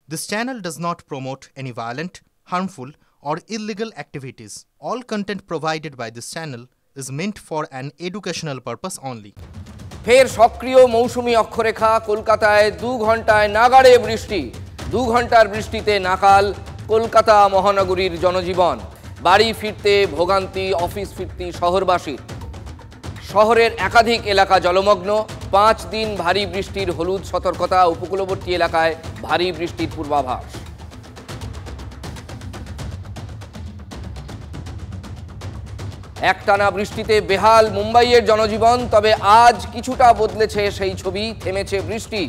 This channel does not promote any violent, harmful, or illegal activities. All content provided by this channel is meant for an educational purpose only. ফের সক্রিয় মৌসুমী অক্ষরেখা কলকাতায় 2 ঘন্টায় নাগাড়ে বৃষ্টি 2 ঘন্টার বৃষ্টিতে নাকাল কলকাতা মহানগরীর জনজীবন বাড়ি ফিরতে ভোগান্তি অফিস ফিরতি শহরবাসী শহরের একাধিক এলাকা জলমগ্ন 5 দিন ভারী বৃষ্টির হলুদ সতর্কতা উপকূলবর্তী এলাকায় ভারী বৃষ্টির পূর্বাভাস একটানা বৃষ্টিতে বেহাল মুম্বাইয়ের জনজীবন তবে আজ কিছুটা বদলেছে সেই ছবি থেমেছে বৃষ্টি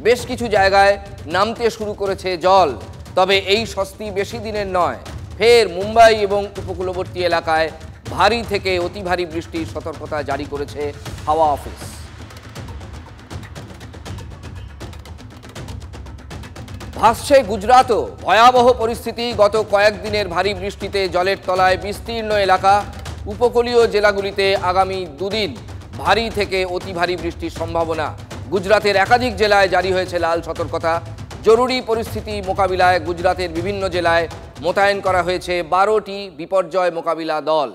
বেশ কিছু জায়গায় নামতে শুরু করেছে জল তবে এই স্বস্তি বেশি দিনের নয় ফের মুম্বাই এবং উপকূলবর্তী এলাকায় ভারী থেকে অতি ভারী বৃষ্টির সতর্কতা জারি করেছে হাওয়া অফিস ভাসছে গুজরাতও ভয়াবহ পরিস্থিতি গত কয়েকদিনের ভারী বৃষ্টিতে জলের তলায় বিস্তীর্ণ এলাকা উপকূলীয় জেলাগুলিতে আগামী 2 দিন ভারী থেকে অতি ভারী বৃষ্টির সম্ভাবনা গুজরাতের একাধিক জেলায় জারি হয়েছে লাল সতর্কতা জরুরি পরিস্থিতি মোকাবিলায় গুজরাতের বিভিন্ন জেলায় মোতায়েন করা হয়েছে 12টি বিপর্যয় মোকাবিলা দল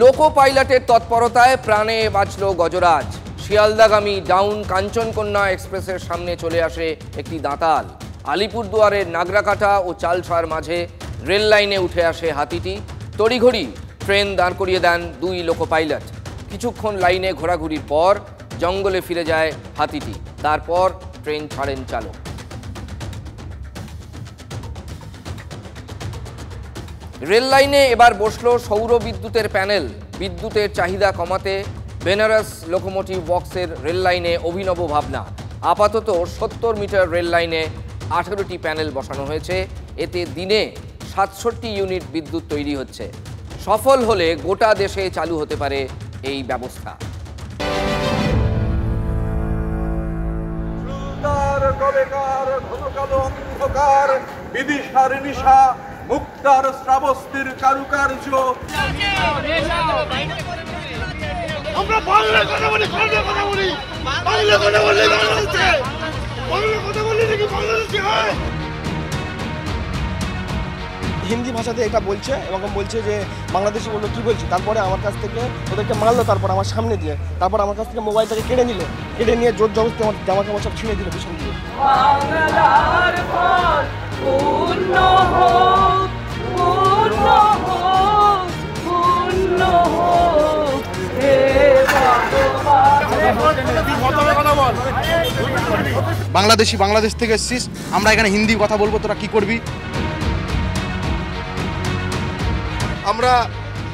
লোকো পাইলটের তৎপরতায় প্রাণে বাঁচল গজরাজ শিয়ালদাগামী ডাউন কাঞ্চনকন্যা এক্সপ্রেসের সামনে চলে আসে একটি দাঁতাল আলিপুরদুয়ারের নাগরাকাটা ও চালসার মাঝে রেল লাইনে উঠে আসে হাতিটি তড়িঘড়ি ট্রেন দাঁড় করিয়ে দেন 2 লোকো পাইলট কিছুক্ষণ লাইনে ঘোরাঘুরির পর জঙ্গলে ফিরে যায় হাতিটি তারপর ট্রেন ছাড়েন চালক রেল লাইনে এবার বসলো সৌর বিদ্যুতের প্যানেল বিদ্যুতের চাহিদা কমাতে বেনারস লোকোমোটিভ ওয়ার্কসের রেল লাইনে অভিনব ভাবনা আপাতত 70 মিটার রেল লাইনে 18টি প্যানেল বসানো হয়েছে এতে দিনে 67 ইউনিট বিদ্যুৎ তৈরি হচ্ছে সফল হলে গোটা দেশে চালু হতে পারে এই ব্যবস্থা বিদিশার নিশা মুক্তার শ্রাবস্তির কারুকার্য আমরা বাংলা কথা বলি বাংলা কথা বলি বাংলা কথা বললে বাংলাদেশে বাংলা কথা বললে নাকি বাংলাদেশে হয় হিন্দি ভাষাতে এটা বলছে এবং বলছে যে বাংলাদেশি বললো কি বলছি তারপরে আমার কাছ থেকে ওদেরকে মারলো তারপর আমার সামনে দিয়ে তারপর আমার কাছ থেকে মোবাইলটাকে কেড়ে নিল কেড়ে নিয়ে জোর জবরদস্তি আমার জামা কাপড় সব ছিঁড়ে দিল পিছন দিয়ে বাংলার পর পূর্ণ হোক পূর্ণ হোক পূর্ণ হোক হে বাংলাদেশি বাংলাদেশ থেকে এসেছিস আমরা এখানে হিন্দি কথা বলবো তোরা কি করবি আমরা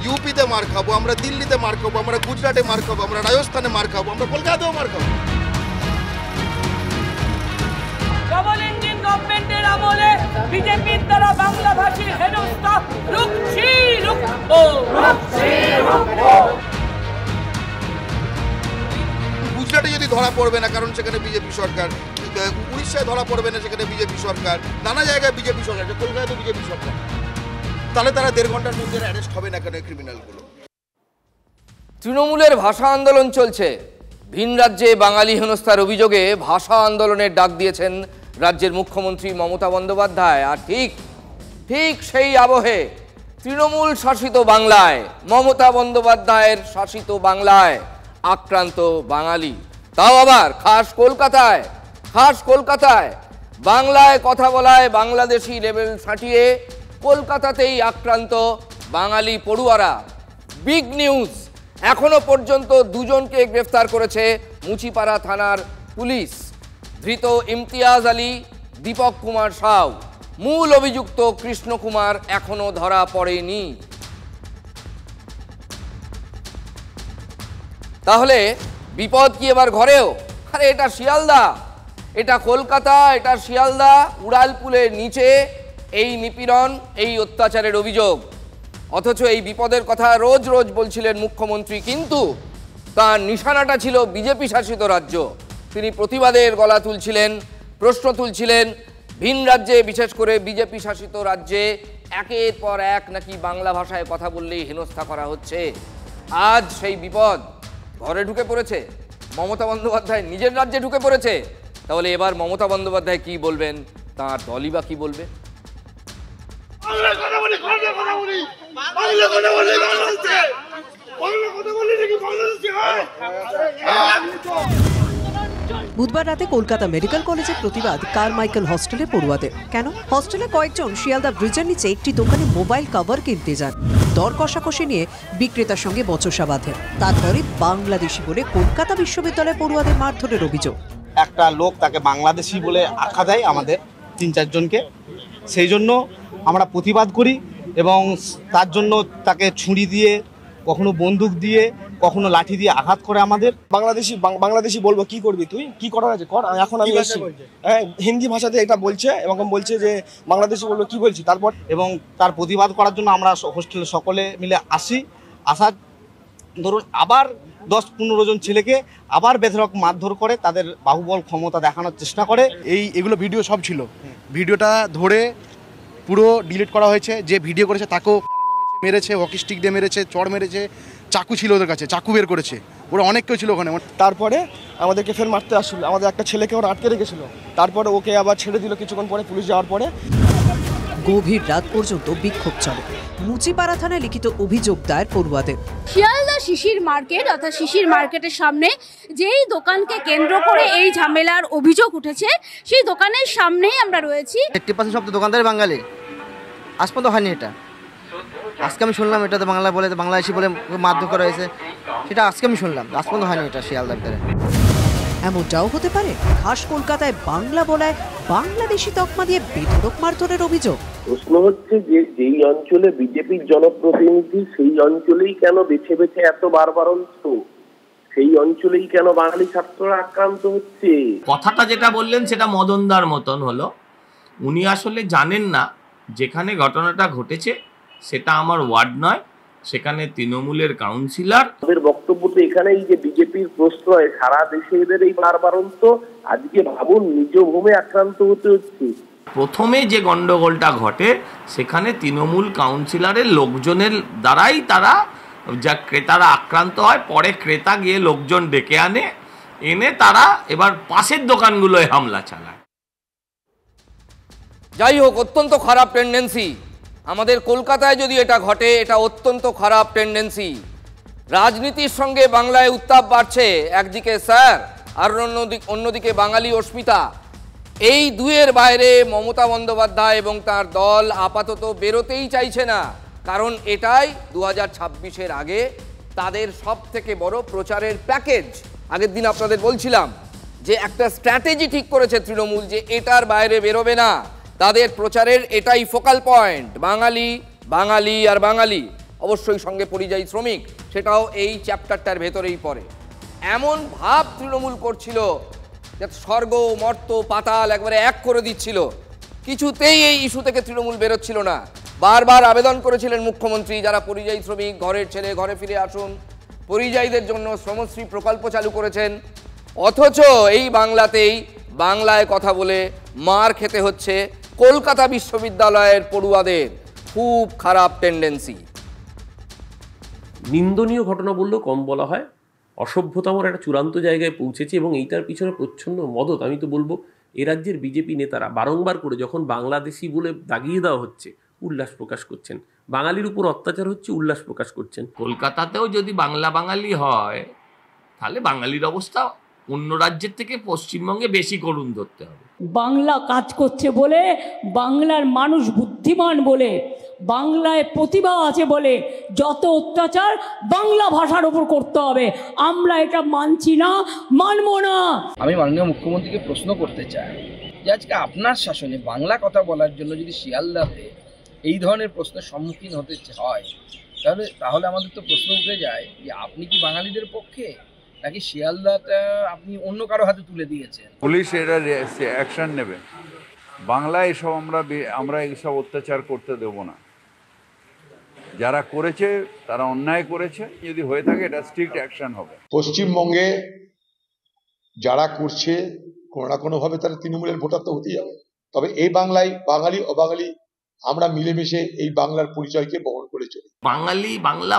ইউপিতে মার খাবো আমরা দিল্লিতে মার খাবো আমরা গুজরাটে মার খাবো আমরা রাজস্থানে মার খাবো আমরা কলকাতাতেও মার খাবো ডবল ইঞ্জিন গভর্নমেন্টের আমলে বিজেপির দ্বারা বাংলা ভাষী হেনস্থা রুখছি রুখবো গুজরাটে যদি ধরা পড়বে না কারণ সেখানে বিজেপি সরকার উড়িষ্যায় ধরা পড়বে না সেখানে বিজেপি সরকার নানা জায়গায় বিজেপি সরকার কলকাতায় বিজেপি সরকার তাহলে তারা 1.5 ঘন্টার মধ্যে অ্যারেস্ট হবে না কেন ক্রিমিনালগুলো তৃণমূলের ভাষা আন্দোলন চলছে ভিন রাজ্যে বাঙালি হেনস্থার অভিযোগে ভাষা আন্দোলনের ডাক দিয়েছেন রাজ্যের মুখ্যমন্ত্রী মমতা বন্দ্যোপাধ্যায় আর ঠিক সেই আবহে তৃণমূল শাসিত বাংলায় মমতা বন্দ্যোপাধ্যায়ের শাসিত বাংলায় আক্রান্ত বাঙালি তাও আবার খাস কলকাতায় বাংলায় কথা বলায় বাংলাদেশি লেভেল ছাঁটিয়ে কলকাতাতেই আক্রান্ত বাঙালি পড়ুয়ারা বিগ নিউজ এখনো পর্যন্ত 2 জনকে গ্রেফতার করেছে মুচিপাড়া থানার পুলিশ ধৃত ইমতিয়াজ আলী দীপক কুমার সাউ মূল অভিযুক্ত কৃষ্ণ কুমার এখনো ধরা পড়েনি তাহলে বিপদ কি এবার ঘরেও আরে এটা শিয়ালদা এটা কলকাতা এটা শিয়ালদা উড়ালপুলের নিচে এই নিপীড়ন এই অত্যাচারের অভিযোগ অথচ এই বিপদের কথা রোজ রোজ বলছিলেন মুখ্যমন্ত্রী কিন্তু তার নিশানাটা ছিল বিজেপি শাসিত রাজ্য তিনি প্রতিবাদের গলা তুলছিলেন প্রশ্ন তুলছিলেন ভিন রাজ্যে বিশেষ করে বিজেপি শাসিত রাজ্যে একের পর এক নাকি বাংলা ভাষায় কথা বললেই হেনস্থা করা হচ্ছে। আজ সেই বিপদ ঘরে ঢুকে পড়েছে, মমতা বন্দ্যোপাধ্যায় নিজের রাজ্যে ঢুকে পড়েছে। তাহলে এবার মমতা বন্দ্যোপাধ্যায় কি বলবেন, তাঁর দলই বা কি বলবে? বুধবার রাতে কলকাতা মেডিকেল কলেজের প্রতিবাদ কারমাইকেল হস্টেলে পড়ুয়াদের। কেন? হস্টেলে কয়েকজন শিয়ালদা ব্রিজের নিচে একটি দোকানে মোবাইল কভার কিনতে যান। দর কষাকষি নিয়ে বিক্রেতার সঙ্গে বচসা বাঁধে। তারপরে বাংলাদেশি বলে কলকাতা বিশ্ববিদ্যালয় পড়ুয়াদের মারধরের অভিযোগ। একটা লোক তাকে বাংলাদেশি বলে আখ্যা দেয় আমাদের 3-4 জনকে, সেই জন্য আমরা প্রতিবাদ করি এবং তার জন্য তাকে ছুরি দিয়ে, কখনো বন্দুক দিয়ে, কখনো লাঠি দিয়ে আঘাত করে আমাদের। বাংলাদেশি বলবো, কি করবি তুই, কি করার আছে কর। এখন আমি হিন্দি ভাষাতে এটা বলছে এবং বলছে যে বাংলাদেশি বলবো, কি বলছি তারপর। এবং তার প্রতিবাদ করার জন্য আমরা হোস্টেলে সকলে মিলে আসার ধরুন আবার 10-15 জন ছেলেকে আবার বেধড়ক মারধর করে, তাদের বাহুবল ক্ষমতা দেখানোর চেষ্টা করে। এগুলো ভিডিও সব ছিল, ভিডিওটা ধরে পুরো ডিলিট করা হয়েছে। যে ভিডিও করেছে তাকেও মেরেছে, হকি স্টিক দিয়ে মেরেছে, চড় মেরেছে, চাকু ছিল ওদের কাছে, চাকু বের করেছে, ওরা অনেক কেউ ছিল ওখানে। তারপরে আমাদেরকে ফের মারতে আসলো, আমাদের একটা ছেলেকে ওরা আটকে রেখেছিল, তারপরে ওকে আবার ছেড়ে দিল কিছুক্ষণ পরে পুলিশ যাওয়ার পরে। গভীর রাত পর্যন্ত বিক্ষোভ চলে। মুচিপাড়া থানায় লিখিত অভিযোগ দায়ের পড়ুয়াদের। শিয়ালদা শিশির মার্কেট অর্থাৎ শিশির মার্কেটের সামনে যেই দোকানকে কেন্দ্র করে এই ঝামেলার অভিযোগ উঠেছে, সেই দোকানের সামনেই আমরা রয়েছি। 80% সব তো দোকানদার বাঙালি, আজ পর্যন্ত হয়নি এটা। আজকে আমি শুনলাম এটাতে বাংলা বলে, বাংলাদেশি বলে মারধর করা হয়েছে, সেটা আজকে আমি শুনলাম, আজ পর্যন্ত হয়নি এটা শিয়ালদার ভিতরে। এমনটাও হতে পারে খাস কলকাতায় বাংলা বলায় বাংলাদেশি তকমা দিয়ে বেধড়ক মারধরের অভিযোগ। প্রশ্ন হচ্ছে যে যেই অঞ্চলে বিজেপির জনপ্রতিনিধি, সেই অঞ্চলেই কেন বেছে বেছে এত বারবারন্ত, সেই অঞ্চলেই কেন বাঙালি ছাত্ররা আক্রান্ত হচ্ছে? কথাটা যেটা বললেন সেটা মদনদার মতন হলো। উনি আসলে জানেন না যেখানে ঘটনাটা ঘটেছে সেটা আমার ওয়ার্ড নয়, সেখানে তৃণমূলের কাউন্সিলর। আমাদের বক্তব্য তো এখানেই যে বিজেপির প্রশ্রয় সারা দেশে এদের এই বারবারন্ত, আজকে ভাবুন নিজ ভূমে আক্রান্ত হতে হচ্ছে। প্রথমে যে গন্ডগোলটা ঘটে সেখানে তৃণমূল কাউন্সিলরের লোকজনের দ্বারাই যা ক্রেতারা আক্রান্ত হয়। পরে ক্রেতা গিয়ে লোকজন ডেকে এনে তারা এবার পাশের দোকানগুলোয় হামলা চালায়। যাই হোক, অত্যন্ত খারাপ টেন্ডেন্সি। আমাদের কলকাতায় যদি এটা ঘটে, এটা অত্যন্ত খারাপ টেন্ডেন্সি। রাজনীতির সঙ্গে বাংলায় উত্তাপ বাড়ছে, একদিকে স্যার আর অন্যদিকে বাঙালি অস্মিতা। এই দুয়ের বাইরে মমতা বন্দ্যোপাধ্যায় এবং তার দল আপাতত বেরোতেই চাইছে না, কারণ এটাই 2026-এর আগে তাদের সব থেকে বড় প্রচারের প্যাকেজ। আগের দিন আপনাদের বলছিলাম যে একটা স্ট্র্যাটেজি ঠিক করেছে তৃণমূল, যে এটার বাইরে বেরোবে না। তাদের প্রচারের এটাই ফোকাল পয়েন্ট, বাঙালি বাঙালি আর বাঙালি, অবশ্যই সঙ্গে পরিযায়ী শ্রমিক, সেটাও এই চ্যাপ্টারটার ভেতরেই পড়ে। এমন ভাব তৃণমূল করছিল যাতে স্বর্গ মর্ত পাতাল একবারে এক করে দিচ্ছিল। কিছুতেই এই ইস্যু থেকে তৃণমূল বেরোচ্ছিল না। বারবার আবেদন করেছিলেন মুখ্যমন্ত্রী, যারা পরিযায়ী শ্রমিক, ঘরের ছেলে ঘরে ফিরে আসুন, পরিযায়ীদের জন্য শ্রমশ্রী প্রকল্প চালু করেছেন। অথচ এই বাংলাতেই বাংলায় কথা বলে মার খেতে হচ্ছে কলকাতা বিশ্ববিদ্যালয়ের পড়ুয়াদের। খুব খারাপ টেন্ডেন্সি। নিন্দনীয় ঘটনা বললেও কম বলা হয়। অসভ্যতামর একটা চূড়ান্ত জায়গায় পৌঁছেছে এবং এইটার পিছনে প্রচ্ছন্ন মদত। আমি তো বলবো এ রাজ্যের বিজেপি নেতারা বারংবার করে যখন বাংলাদেশি বলে দাগিয়ে দেওয়া হচ্ছে, উল্লাস প্রকাশ করছেন, বাঙালির উপর অত্যাচার হচ্ছে, উল্লাস প্রকাশ করছেন। কলকাতাতেও যদি বাঙালি হয় তাহলে বাঙালির অবস্থা অন্য রাজ্যের থেকে পশ্চিমবঙ্গে বেশি করুণ ধরতে হবে। বাংলা কাজ করছে বলে, বাংলার মানুষ বুদ্ধিমান বলে, বাংলায় প্রতিভা আছে বলে যত অত্যাচার বাংলা ভাষার উপর করতে হবে, আমরা এটা মানছি না, মানব না। আমি মাননীয় মুখ্যমন্ত্রীকে প্রশ্ন করতে চাই যে আজকে আপনার শাসনে বাংলা কথা বলার জন্য যদি শিয়ালদাতে এই ধরনের প্রশ্নের সম্মুখীন হতে হয়, তাহলে আমাদের তো প্রশ্ন উঠে যায় যে আপনি কি বাঙালিদের পক্ষে, নাকি শিয়ালদাটা আপনি অন্য কারো হাতে তুলে দিয়েছেন? পুলিশ এটা অ্যাকশন নেবে। বাংলায় এসব আমরা এইসব অত্যাচার করতে দেব না। যারা করেছে তারা অন্যায় করেছে, যদি হয়ে থাকে এটা স্ট্রিক্ট অ্যাকশন হবে। পশ্চিমবঙ্গে যারা করছে কোনো না কোনোভাবে তারা তৃণমূলের ভোটার তো হতেই হবে। তবে এই বাংলায় বাঙালি অবাঙালি আমরা মিলেমিশে এই বাংলার পরিচয়কে বহন করে চলি।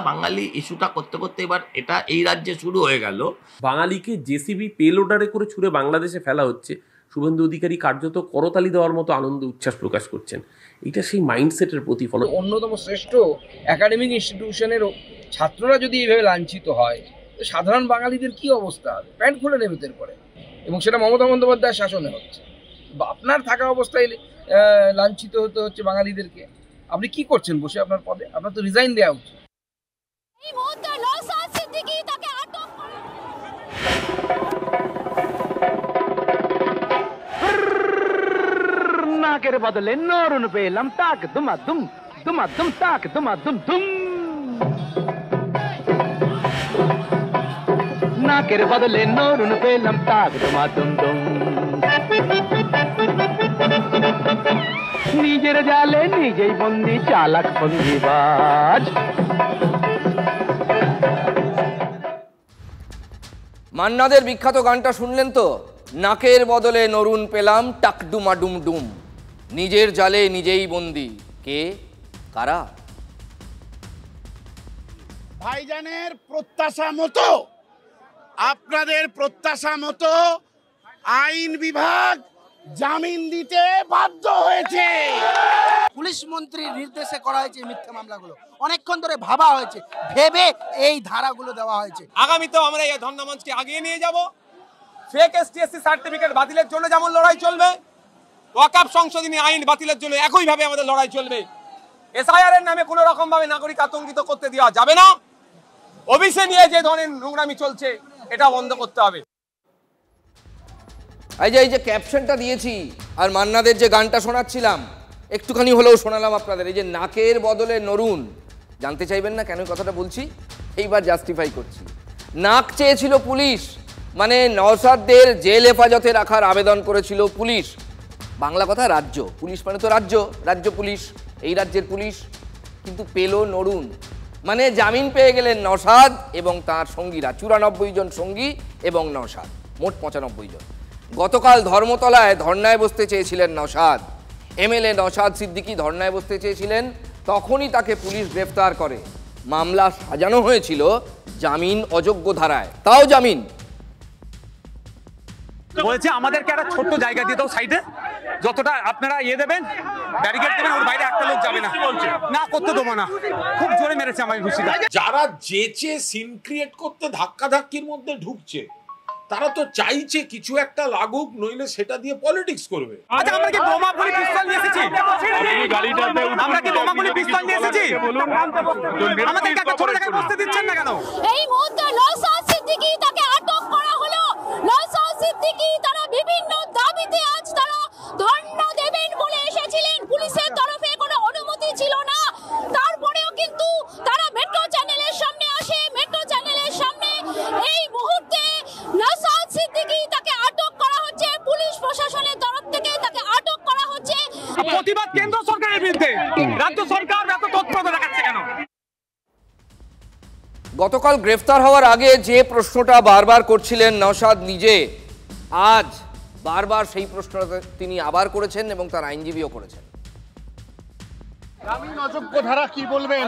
বাঙালি ইস্যুটা করতে করতে এবার এটা এই রাজ্যে শুরু হয়ে গেল। বাঙালিকে জেসিবি পেলোডারে করে ছুড়ে বাংলাদেশে ফেলা হচ্ছে, শুভেন্দু অধিকারী কার্যত করতালি দেওয়ার মতো আনন্দ উচ্ছ্বাস প্রকাশ করছেন। এটা সেই মাইন্ডসেটের প্রতিফলন। অন্যতম শ্রেষ্ঠ একাডেমিক ইনস্টিটিউশনের ছাত্ররা যদি এইভাবে লাঞ্ছিত হয়, তো সাধারণ বাঙালিদের কি অবস্থা হবে? প্যান্ট খুলে নেবে এরপরে, এবং সেটা মমতা বন্দ্যোপাধ্যায়ের শাসনে হচ্ছে। আপনার থাকা অবস্থায় লাঞ্ছিত হতে হচ্ছে বাঙালিদেরকে। আপনি কি করছেন বসে আপনার পদে? আপনার তো রিজাইন দেওয়া উচিত। নাকের বদলে নরুন পেলাম তাক দুমাদুম দুমাদুম তাক দুমাদুম দুম। নাকের বদলে নরুন পেলাম তাক দুমাদুম দুম। নিজের জালে নিজেই বন্দি চালাক বন্দিবাজ। মান্নাদের বিখ্যাত গানটা শুনলেন তো? নাকের বদলে নরুন পেলাম টাক ডুমা ডুম ডুম। নিজের জালে নিজেই বন্দি। কে কারা? ভাইজানের প্রত্যাশা মতো, আপনাদের প্রত্যাশা মতো আইন বিভাগ জামিন দিতে বাধ্য হয়েছে। পুলিশ মন্ত্রীর নির্দেশে করা হয়েছে মিথ্যা মামলাগুলো, অনেকক্ষণ ধরে ভাবা হয়েছে, ভেবে এই ধারাগুলো দেওয়া হয়েছে। আগামীতেও আমরা এই ধর্ণা মঞ্চকে আগিয়ে নিয়ে যাব। ফেক এসটিএসসি সার্টিফিকেট বাতিলের জন্য যেমন লড়াই চলবে, ওয়াকফ সংশোধনী আইন বাতিলের জন্য একইভাবে আমাদের লড়াই চলবে। এসআইআর এর নামে কোনো রকম ভাবে নাগরিক আতঙ্কিত করতে দেওয়া যাবে না। ওবিসি নিয়ে যে ধরনের নোংরামি চলছে এটা বন্ধ করতে হবে। এই যে ক্যাপশনটা দিয়েছি আর মান্নাদের যে গানটা শোনাচ্ছিলাম, একটুখানি হলেও শোনালাম আপনাদের। এই যে নাকের বদলে নরুন, জানতে চাইবেন না কেন কথাটা বলছি? এইবার জাস্টিফাই করছি। নাক চেয়েছিল পুলিশ, মানে নওশাদদের জেল হেফাজতে রাখার আবেদন করেছিল পুলিশ। বাংলা কথা রাজ্য, পুলিশ মানে তো রাজ্য পুলিশ, এই রাজ্যের পুলিশ। কিন্তু পেল নরুন, মানে জামিন পেয়ে গেলেন নওশাদ এবং তার সঙ্গীরা, 94 জন সঙ্গী এবং নওশাদ, মোট 95 জন। গতকাল ধর্মতলায় ধর্নায় বসতে চেয়েছিলেন নওশাদ, এমএলএ নওশাদ সিদ্দিকী ধর্নায় বসতে চেয়েছিলেন, তখনই তাকে পুলিশ গ্রেফতার করে। মামলা সাজানো হয়েছিল জামিন অযোগ্য ধারায়, তাও জামিন। বলছে আমাদেরকে একটা ছোট্ট জায়গা দিয়ে দাও সাইডে, যতটা আপনারা দেবেন ব্যারিকেড দেবেন, ওর বাইরে একটা লোক যাবে না, না করতে দেবো না। খুব জোরে মেরেছে আমার ঘুষিটা। যারা যেচে সিন ক্রিয়েট করতে ধাক্কাধাক্কির মধ্যে ঢুকছে, তারা তো চাইছে কিছু একটা লাগুক, নইলে সেটা দিয়ে পলিটিক্স করবে। আচ্ছা আমরা কি বোমাগুলি পিস্তল নিয়ে এসেছি? আমরা কি বোমাগুলি পিস্তল নিয়ে এসেছি? আমাদেরকে একটা ছোট জায়গায় বসতে দিচ্ছেন না কেন? এই মুহূর্তে নওশাদ সিদ্দিকী তাকে আটক করা হলো। নওশাদ সিদ্দিকী তারা বিভিন্ন দাবিতে আজ তারা ধর্ণা দেবেন বলে এসেছিলেন, পুলিশের তরফে কোনো অনুমতি ছিল না। তারপরেও কিন্তু তারা মেট্রো চ্যানেলের সামনে আসে, মেট্রো চ্যানেলের সামনে এই মুহূর্তে নওশাদ সিদ্দিকী তাকে আটক করা হচ্ছে, পুলিশ প্রশাসনের তরফ থেকে তাকে আটক করা হচ্ছে। প্রতিবাদ কেন্দ্র সরকারের বিরুদ্ধে, রাজ্য সরকার এত তৎপরতা দেখাচ্ছে কেন? গতকাল গ্রেফতার হওয়ার আগে যে প্রশ্নটা বারবার করছিলেন নওশাদ নিজে, আজ বারবার সেই প্রশ্নটা তিনি আবার করেছেন এবং তার আইনজীবীও করেছেন। জামিন অযোগ্য ধারা কি বলবেন?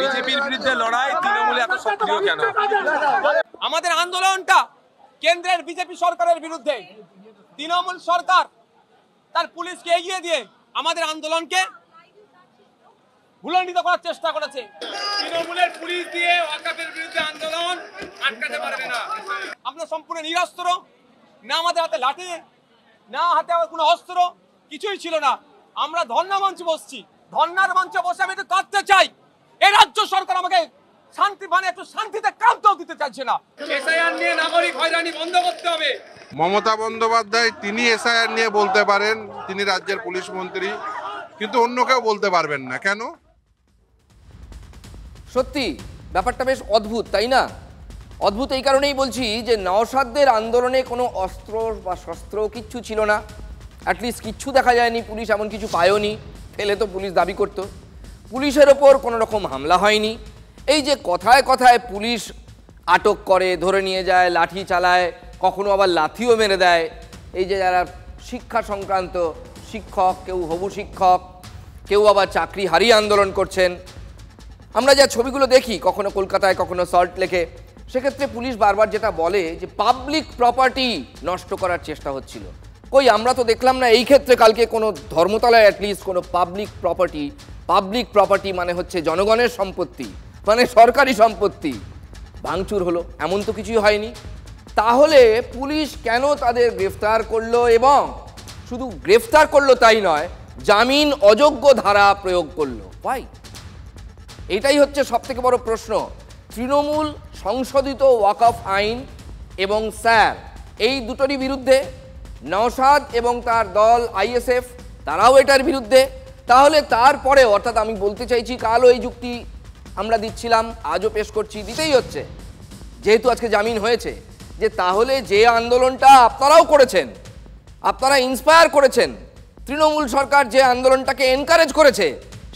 বিজেপির বিরুদ্ধে লড়াই তৃণমূলে এত সক্রিয় কেন? আমাদের আন্দোলনটা কেন্দ্রের বিজেপি সরকারের বিরুদ্ধে। তৃণমূল সরকার তার পুলিশকে এগিয়ে দিয়ে আমাদের আন্দোলনকে ভুলণ্ডিত করার চেষ্টা করেছে। তৃণমূলের পুলিশ দিয়ে ওয়াকফের বিরুদ্ধে আন্দোলন আটকাতে পারবে না। আমরা সম্পূর্ণ নিরস্ত্র, না আমাদের হাতে লাঠি, না হাতে কোনো অস্ত্র, কিছুই ছিল না। আমরা ধর্ণা মঞ্চে বসছি, ধর্ণার মঞ্চে বসে আমি একটু কাঁদতে চাই। এই রাজ্য সরকার আমাকে শান্তি মানে একটু শান্তিতে কাঁদতেও দিতে চাইছে না। এসআইআর নিয়ে নাগরিক হয়রানি বন্ধ করতে হবে। মমতা বন্দ্যোপাধ্যায় তিনি এসআইআর নিয়ে বলতে পারেন, তিনি রাজ্যের পুলিশ মন্ত্রী, কিন্তু অন্য কেউ বলতে পারবেন না। কেন? সত্যি ব্যাপারটা বেশ অদ্ভুত, তাই না? অদ্ভুত এই কারণেই বলছি যে নওশাদদের আন্দোলনে কোনো অস্ত্র বা শস্ত্র কিচ্ছু ছিল না, অ্যাটলিস্ট কিচ্ছু দেখা যায়নি, পুলিশ এমন কিছু পায়ওনি, ফেলে তো পুলিশ দাবি করত। পুলিশের ওপর কোনো রকম হামলা হয়নি। এই যে কথায় কথায় পুলিশ আটক করে, ধরে নিয়ে যায়, লাঠি চালায়, কখনো আবার লাথিও মেরে দেয়। এই যে যারা শিক্ষা সংক্রান্ত শিক্ষক, কেউ হবু শিক্ষক, কেউ আবার চাকরি হারিয়ে আন্দোলন করছেন। আমরা যা ছবিগুলো দেখি, কখনো কলকাতায় কখনো সল্ট লেকে, সেক্ষেত্রে পুলিশ বারবার যেটা বলে যে পাবলিক প্রপার্টি নষ্ট করার চেষ্টা হচ্ছিল। কই আমরা তো দেখলাম না এই ক্ষেত্রে কালকে কোনো ধর্মতলায় অ্যাটলিস্ট কোনো পাবলিক প্রপার্টি মানে হচ্ছে জনগণের সম্পত্তি, মানে সরকারি সম্পত্তি ভাঙচুর হলো, এমন তো কিছুই হয়নি। তাহলে পুলিশ কেন তাদের গ্রেফতার করলো, এবং শুধু গ্রেফতার করলো তাই নয়, জামিন অযোগ্য ধারা প্রয়োগ করলো? ভাই এটাই হচ্ছে সবথেকে বড় প্রশ্ন। তৃণমূল সংশোধিত ওয়াকফ আইন এবং স্যার এই দুটোরই বিরুদ্ধে, নওশাদ এবং তার দল আইএসএফ তারাও এটার বিরুদ্ধে। তাহলে তারপরে, অর্থাৎ আমি বলতে চাইছি কালও এই যুক্তি আমরা দিচ্ছিলাম, আজও পেশ করছি, দিতেই হচ্ছে যেহেতু আজকে জামিন হয়েছে, যে তাহলে যে আন্দোলনটা আপনারাও করেছেন, আপনারা ইন্সপায়ার করেছেন, তৃণমূল সরকার যে আন্দোলনটাকে এনকারেজ করেছে,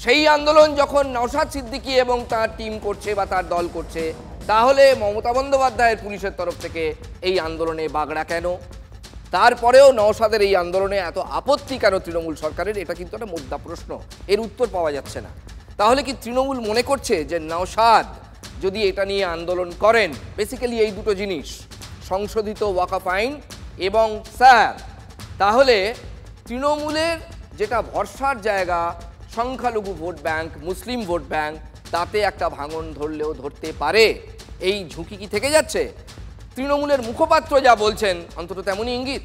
সেই আন্দোলন যখন নওশাদ সিদ্দিকী এবং তার টিম করছে বা তার দল করছে, তাহলে মমতা বন্দ্যোপাধ্যায়ের পুলিশের তরফ থেকে এই আন্দোলনে বাগড়া কেন? তারপরেও নওশাদের এই আন্দোলনে এত আপত্তি কেন তৃণমূল সরকারের? এটা কিন্তু একটা মুদ্রা প্রশ্ন, এর উত্তর পাওয়া যাচ্ছে না। তাহলে কি তৃণমূল মনে করছে যে নওশাদ যদি এটা নিয়ে আন্দোলন করেন, বেসিক্যালি এই দুটো জিনিস, সংশোধিত ওয়াকফ আইন এবং স্যার, তাহলে তৃণমূলের যেটা ভরসার জায়গা সংখ্যালঘু ভোট ব্যাংক, মুসলিম ভোট ব্যাংক, তাতে একটা ভাঙন ধরলেও ধরতে পারে? এই ঝুঁকি কি থেকে যাচ্ছে? তৃণমূলের মুখপাত্র যা বলছেন অন্তত তেমনই ইঙ্গিত।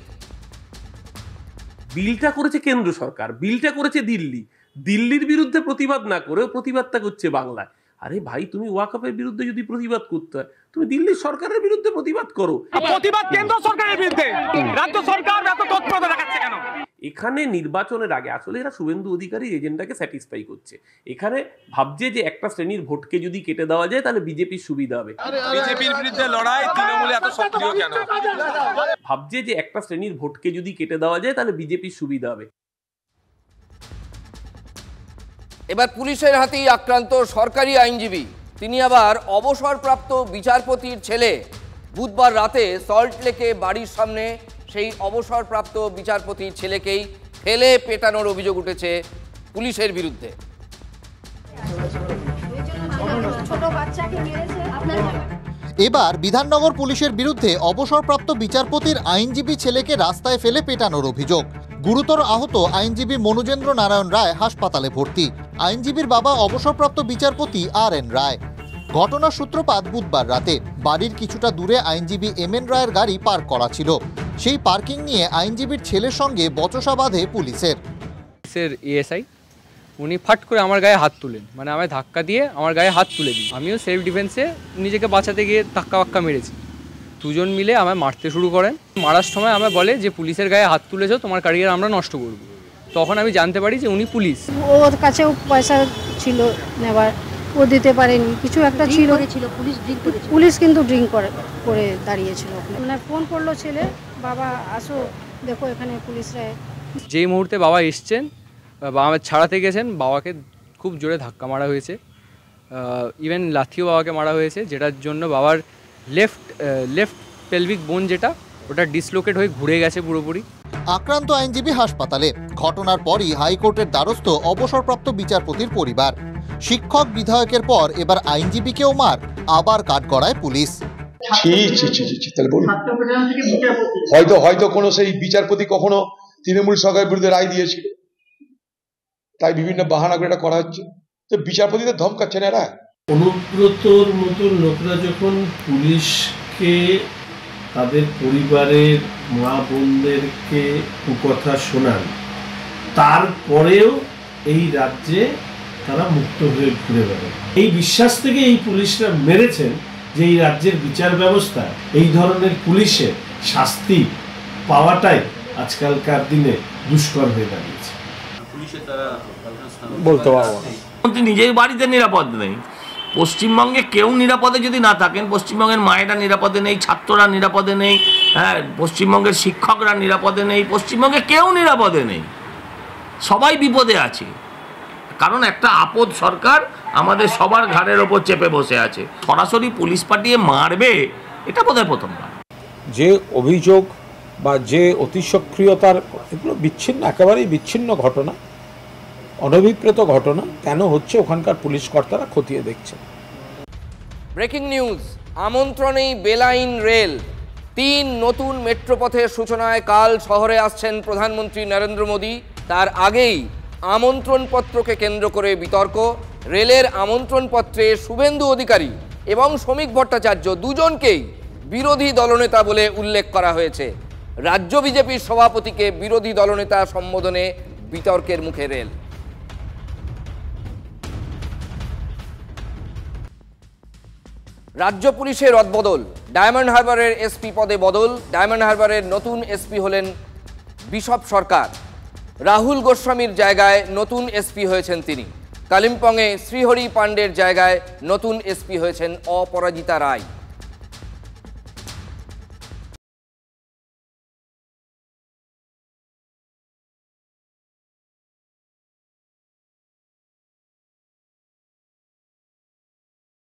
বিলটা করেছে কেন্দ্র সরকার, বিলটা করেছে দিল্লি, দিল্লির বিরুদ্ধে প্রতিবাদ না করেও প্রতিবাদটা করছে বাংলায়। আরে ভাই, তুমি ওয়াকফের বিরুদ্ধে যদি প্রতিবাদ করতে হয়, তুমি দিল্লির সরকারের বিরুদ্ধে প্রতিবাদ করো। প্রতিবাদ কেন্দ্র সরকারের বিরুদ্ধে, রাজ্য সরকার এত তৎপরতা দেখাচ্ছে কেন? এখানে নির্বাচনের আগে আসলে এরা শুভেন্দু অধিকারী এজেন্ডাকে স্যাটিসফাই করছে। এখানে ভাবছে যে একটা শ্রেণীর ভোটকে যদি কেটে দেওয়া যায় তাহলে বিজেপির সুবিধা হবে। বিজেপির বিরুদ্ধে লড়াই তৃণমূলে এত সক্রিয় কেন? ভাবছে যে একটা শ্রেণীর ভোটকে যদি কেটে দেওয়া যায় তাহলে বিজেপির সুবিধা হবে। এবার পুলিশের হাতেই আক্রান্ত সরকারি আইনজীবী, তিনি আবার অবসরপ্রাপ্ত বিচারপতির ছেলে। বুধবার রাতে সল্ট লেকে বাড়ির সামনে সেই অবসরপ্রাপ্ত বিচারপতির ছেলেকেই ফেলে পেটানোর অভিযোগ উঠেছে পুলিশের বিরুদ্ধে। এবার বিধাননগর পুলিশের বিরুদ্ধে অবসরপ্রাপ্ত বিচারপতির আইনজীবী ছেলেকে রাস্তায় ফেলে পেটানোর অভিযোগ। গুরুতর আহত আইনজীবী মনোজেন্দ্র নারায়ণ রায় হাসপাতালে ভর্তি। আইনজীবীর বাবা অবসরপ্রাপ্ত বিচারপতি আর.এন. রায়। ঘটনার সূত্রপাত বুধবার রাতে। বাড়ির কিছুটা দূরে আইনজীবী এম.এন. রায়ের গাড়ি পার্ক করা ছিল। সেই পার্কিং নিয়ে আইনজীবীর ছেলের সঙ্গে বচসা বাঁধে পুলিশের। এএসআই উনি ফাট করে আমার গায়ে হাত তুলেন, মানে আমায় ধাক্কা দিয়ে আমার গায়ে হাত তুলে দিই। আমিও সেলফ ডিফেন্সে নিজেকে বাঁচাতে গিয়ে ধাক্কা মেরেছি। দুজন মিলে আমায় মারতে শুরু করেন। মারার সময় আমায় বলে যে পুলিশের গায়ে হাত তুলেছো, তোমার ক্যারিয়ার আমরা নষ্ট করব। তখন আমি জানতে পারি যে উনি পুলিশ। ওর কাছেও পয়সা ছিল নেবার, ও দিতে পারেনি, কিছু একটা ছিল। পুলিশ কিন্তু ড্রিঙ্ক করে দাঁড়িয়েছিল। মানে ফোন করলো ছেলে, বাবা আসো দেখো এখানে পুলিশরা। যেই মুহূর্তে বাবা এসছেন, বাবা ছাড়াতে গেছেন, বাবাকে খুব জোরে ধাক্কা মারা হয়েছে, ইভেন লাথিও বাবাকে মারা হয়েছে, যেটার জন্য বাবার লেফট পেলভিক বোন যেটা, ওটা ডিসলোকেট হয়ে ঘুরে গেছে পুরোপুরি। আক্রান্ত আইনজীবী হাসপাতালে। ঘটনার পরই হাইকোর্টের দ্বারস্থ অবসরপ্রাপ্ত বিচারপতির পরিবার। শিক্ষক বিধায়কের পর এবার আইনজীবীকেও মার, আবার কাঠগড়ায় পুলিশ। হয়তো কোনো সেই বিচারপতি কখনো তৃণমূল সরকারের বিরুদ্ধে রায় দিয়েছিল, তাই বিভিন্ন বাহানা করে এটা করা হচ্ছে। তো বিচারপতিদের ধমকাচ্ছে না এরা। অনুব্রতর মতন লোকরা যখন পুলিশকে, তাদের পরিবারের মা বোনদেরকে কুকথা শোনান, তারপরেও এই রাজ্যে তারা মুক্ত হয়ে ঘুরে বেড়ান। এই বিশ্বাস থেকে এই পুলিশরা মেরেছেন যে এই রাজ্যের বিচার ব্যবস্থা, এই ধরনের পুলিশের শাস্তি পাওয়াটাই আজকালকার দিনে দুষ্কর হয়ে দাঁড়িয়েছে। বলতে পারবো নিজের বাড়িতে নিরাপদ নেই। পশ্চিমবঙ্গে কেউ নিরাপদে যদি না থাকেন, পশ্চিমবঙ্গের মায়েরা নিরাপদে নেই, ছাত্ররা নিরাপদে নেই, হ্যাঁ, পশ্চিমবঙ্গের শিক্ষকরা নিরাপদে নেই, পশ্চিমবঙ্গে কেউ নিরাপদে নেই, সবাই বিপদে আছে। কারণ একটা আপদ সরকার আমাদের সবার ঘাড়ের ওপর চেপে বসে আছে। সরাসরি পুলিশ পাঠিয়ে মারবে, এটা বোধহয় প্রথমবার। যে অভিযোগ বা যে অতি সক্রিয়তার, এগুলো বিচ্ছিন্ন, একেবারেই বিচ্ছিন্ন ঘটনা। অনভিপ্রেত ঘটনা কেন হচ্ছে ওখানকার পুলিশ কর্তারা খতিয়ে দেখছে। ব্রেকিং নিউজ, আমন্ত্রণেই বেলাইন রেল। 3 নতুন মেট্রোপথের সূচনায় কাল শহরে আসছেন প্রধানমন্ত্রী নরেন্দ্র মোদী। তার আগেই আমন্ত্রণপত্রকে কেন্দ্র করে বিতর্ক। রেলের আমন্ত্রণপত্রে শুভেন্দু অধিকারী এবং শ্রমিক ভট্টাচার্য দুজনকেই বিরোধী দলনেতা বলে উল্লেখ করা হয়েছে। রাজ্য বিজেপির সভাপতিকে বিরোধী দলনেতা সম্বোধনে বিতর্কের মুখে রেল। রাজ্য পুলিশের রদবদল, ডায়মন্ড হারবারের এসপি পদে বদল। ডায়মন্ড হারবারের নতুন এসপি হলেন বিশপ সরকার। রাহুল গোস্বামীর জায়গায় নতুন এসপি হয়েছেন তিনি। কালিম্পংয়ে শ্রীহরি পাণ্ডের জায়গায় নতুন এসপি হয়েছেন অপরাজিতা রায়।